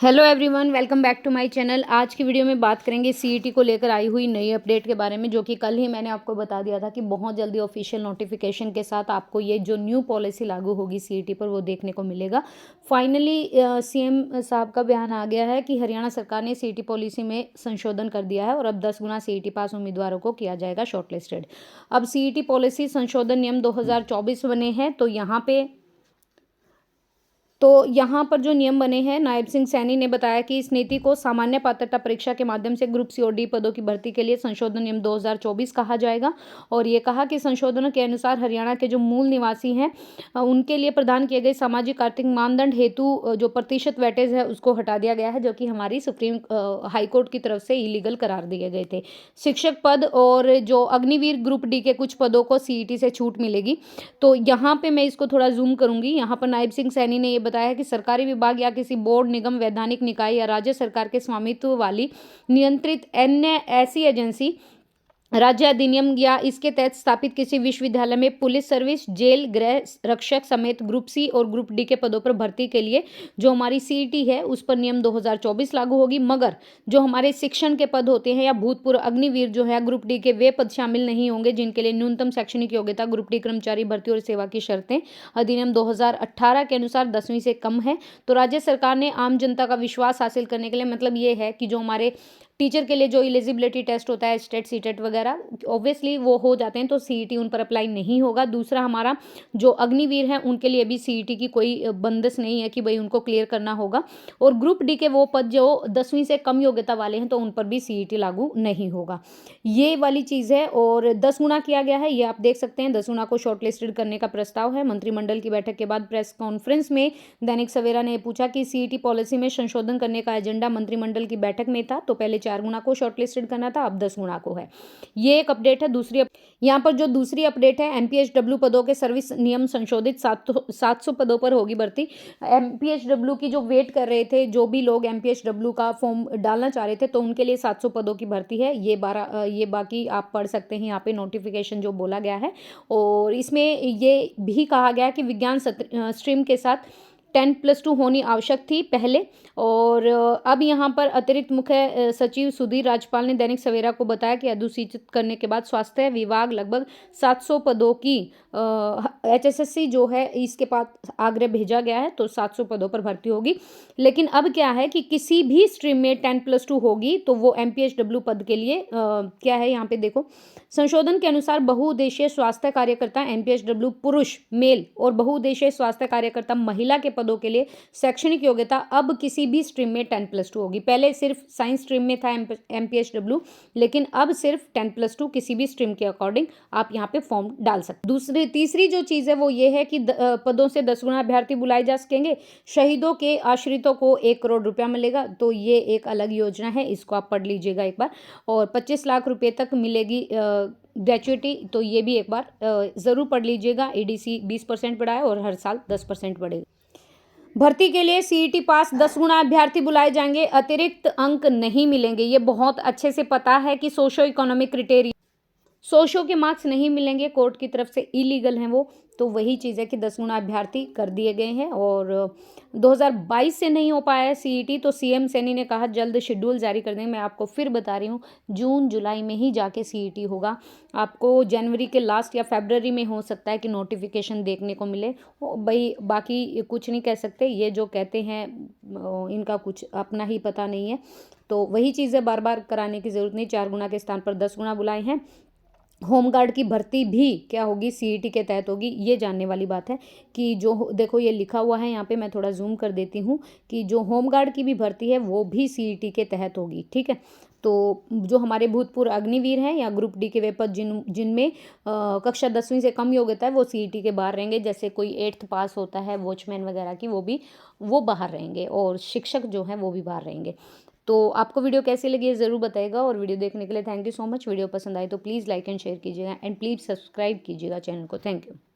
Hello everyone, welcome back to my channel. आज की video में बात करेंगे सीईटी को लेकर आई हुई नई अपडेट के बारे में, जो कि कल ही मैंने आपको बता दिया था कि बहुत जल्दी ऑफिशियल नोटिफिकेशन के साथ आपको ये जो न्यू पॉलिसी लागू होगी सीईटी पर वो देखने को मिलेगा। फाइनली सीएम साहब का बयान आ गया है कि हरियाणा सरकार ने सीईटी पॉलिसी में संशोधन कर दिया है और अब 10 गुना सीईटी पास उम्मीदवारों को किया जाएगा शॉर्टलिस्टेड। अब सीईटी पॉलिसी संशोधन नियम 2024 बने हैं, तो यहाँ पर जो नियम बने हैं, नायब सिंह सैनी ने बताया कि इस नीति को सामान्य पात्रता परीक्षा के माध्यम से ग्रुप सी और डी पदों की भर्ती के लिए संशोधन नियम 2024 कहा जाएगा। और ये कहा कि संशोधनों के अनुसार हरियाणा के जो मूल निवासी हैं उनके लिए प्रदान किए गए सामाजिक आर्थिक मानदंड हेतु जो प्रतिशत वेटेज है उसको हटा दिया गया है, जो कि हमारी सुप्रीम हाईकोर्ट की तरफ से इलीगल करार दिए गए थे। शिक्षक पद और जो अग्निवीर ग्रुप डी के कुछ पदों को सीईटी से छूट मिलेगी। तो यहाँ पे मैं इसको थोड़ा जूम करूंगी। यहाँ पर नायब सिंह सैनी ने ये बताया है कि सरकारी विभाग या किसी बोर्ड, निगम, वैधानिक निकाय या राज्य सरकार के स्वामित्व वाली नियंत्रित अन्य ऐसी एजेंसी, राज्य अधिनियम या इसके तहत स्थापित किसी विश्वविद्यालय में पुलिस सर्विस, जेल, गृह रक्षक समेत ग्रुप सी और ग्रुप डी के पदों पर भर्ती के लिए जो हमारी सीईटी है उस पर नियम 2024 लागू होगी। मगर जो हमारे शिक्षण के पद होते हैं या भूतपूर्व अग्निवीर जो है ग्रुप डी के, वे पद शामिल नहीं होंगे जिनके लिए न्यूनतम शैक्षणिक योग्यता ग्रुप डी कर्मचारी भर्ती और सेवा की शर्तें अधिनियम 2018 के अनुसार 10वीं से कम है। तो राज्य सरकार ने आम जनता का विश्वास हासिल करने के लिए, मतलब ये है कि जो हमारे टीचर के लिए जो एलिजिबिलिटी टेस्ट होता है, स्टेट सीटेट वगैरह, ऑब्वियसली वो हो जाते हैं तो सीईटी उन पर अप्लाई नहीं होगा। दूसरा, हमारा जो अग्निवीर हैं उनके लिए भी सीईटी की कोई बंदिश नहीं है कि भाई उनको क्लियर करना होगा। और ग्रुप डी के वो पद जो 10वीं से कम योग्यता वाले हैं तो उन पर भी सीईटी लागू नहीं होगा। ये वाली चीज़ है। और 10 गुना किया गया है, ये आप देख सकते हैं। 10 गुना को शॉर्टलिस्टेड करने का प्रस्ताव है। मंत्रिमंडल की बैठक के बाद प्रेस कॉन्फ्रेंस में दैनिक सवेरा ने पूछा कि सीईटी पॉलिसी में संशोधन करने का एजेंडा मंत्रिमंडल की बैठक में था, तो पहले 4 गुना को शॉर्टलिस्टेड करना था, अब 10 गुना को है। ये एक अपडेट है। यहाँ पर जो दूसरी अपडेट है, एमपीएचडब्ल्यू पदों के सर्विस नियम संशोधित, 700 पदों पर होगी भर्ती। एमपीएचडब्ल्यू की जो वेट कर रहे थे, जो भी लोग एमपीएचडब्ल्यू का फॉर्म डालना चाह रहे थे, तो उनके लिए 700 पदों की भर्ती है। ये बाकी आप पढ़ सकते हैं यहाँ पे नोटिफिकेशन जो बोला गया है। और इसमें ये भी कहा गया है कि विज्ञान स्ट्रीम के साथ 10+2 होनी आवश्यक थी पहले। और अब यहाँ पर अतिरिक्त मुख्य सचिव सुधीर राजपाल ने दैनिक सवेरा को बताया कि अधिसूचित करने के बाद स्वास्थ्य विभाग लगभग 700 पदों की एचएसएससी जो है इसके पास आग्रह भेजा गया है, तो 700 पदों पर भर्ती होगी। लेकिन अब क्या है कि किसी भी स्ट्रीम में 10+2 होगी तो वो एमपीएचडब्ल्यू पद के लिए क्या है, यहाँ पे देखो, संशोधन के अनुसार बहुउद्देशीय स्वास्थ्य कार्यकर्ता एमपीएचडब्ल्यू पुरुष मेल और बहुउद्देशीय स्वास्थ्य कार्यकर्ता महिला के पदों के लिए शैक्षणिक योग्यता अब किसी भी स्ट्रीम में 10+2 होगी। पहले सिर्फ साइंस स्ट्रीम में था एमपीएचडब्ल्यू, लेकिन अब सिर्फ 10+2 किसी भी स्ट्रीम के अकॉर्डिंग आप यहाँ पे फॉर्म डाल सकते। तीसरी जो चीज़ है वो ये है कि पदों से 10 गुना अभ्यर्थी बुलाए जा सकेंगे। शहीदों के आश्रितों को 1 करोड़ रुपया मिलेगा, तो ये एक अलग योजना है, इसको आप पढ़ लीजिएगा एक बार। और 25 लाख रुपये तक मिलेगी ग्रेचुइटी, तो ये भी एक बार ज़रूर पढ़ लीजिएगा। एडीसी 20% बढ़ा है और हर साल 10% बढ़ेगा। भर्ती के लिए सीईटी पास 10 गुना अभ्यर्थी बुलाए जाएंगे, अतिरिक्त अंक नहीं मिलेंगे। ये बहुत अच्छे से पता है कि सोशो इकोनॉमिक क्राइटेरिया, सोशो के मार्क्स नहीं मिलेंगे, कोर्ट की तरफ से इलीगल हैं वो। तो वही चीज़ है कि 10 गुना अभ्यर्थी कर दिए गए हैं। और 2022 से नहीं हो पाया है सीईटी, तो सीएम सैनी ने कहा जल्द शेड्यूल जारी कर देंगे। मैं आपको फिर बता रही हूँ, जून जुलाई में ही जाके सीईटी होगा। आपको जनवरी के लास्ट या फरवरी में हो सकता है कि नोटिफिकेशन देखने को मिले। भाई बाकी कुछ नहीं कह सकते, ये जो कहते हैं इनका कुछ अपना ही पता नहीं है। तो वही चीज़ें बार बार कराने की ज़रूरत नहीं। 4 गुना के स्थान पर 10 गुना बुलाए हैं। होमगार्ड की भर्ती भी क्या होगी, सीईटी के तहत होगी। ये जानने वाली बात है कि जो देखो ये लिखा हुआ है यहाँ पे, मैं थोड़ा जूम कर देती हूँ, कि जो होमगार्ड की भी भर्ती है वो भी सीईटी के तहत होगी। ठीक है, तो जो हमारे भूतपूर्व अग्निवीर हैं या ग्रुप डी के वे पद जिनमें कक्षा 10वीं से कम योग्यता है वो सीईटी के बाहर रहेंगे। जैसे कोई 8th पास होता है वॉचमैन वगैरह की, वो बाहर रहेंगे। और शिक्षक जो हैं वो भी बाहर रहेंगे। तो आपको वीडियो कैसी लगी है ज़रूर बताइएगा। और वीडियो देखने के लिए thank you so much. Video पसंद आए तो प्लीज़ लाइक एंड शेयर कीजिएगा एंड प्लीज़ सब्सक्राइब कीजिएगा चैनल को। Thank you.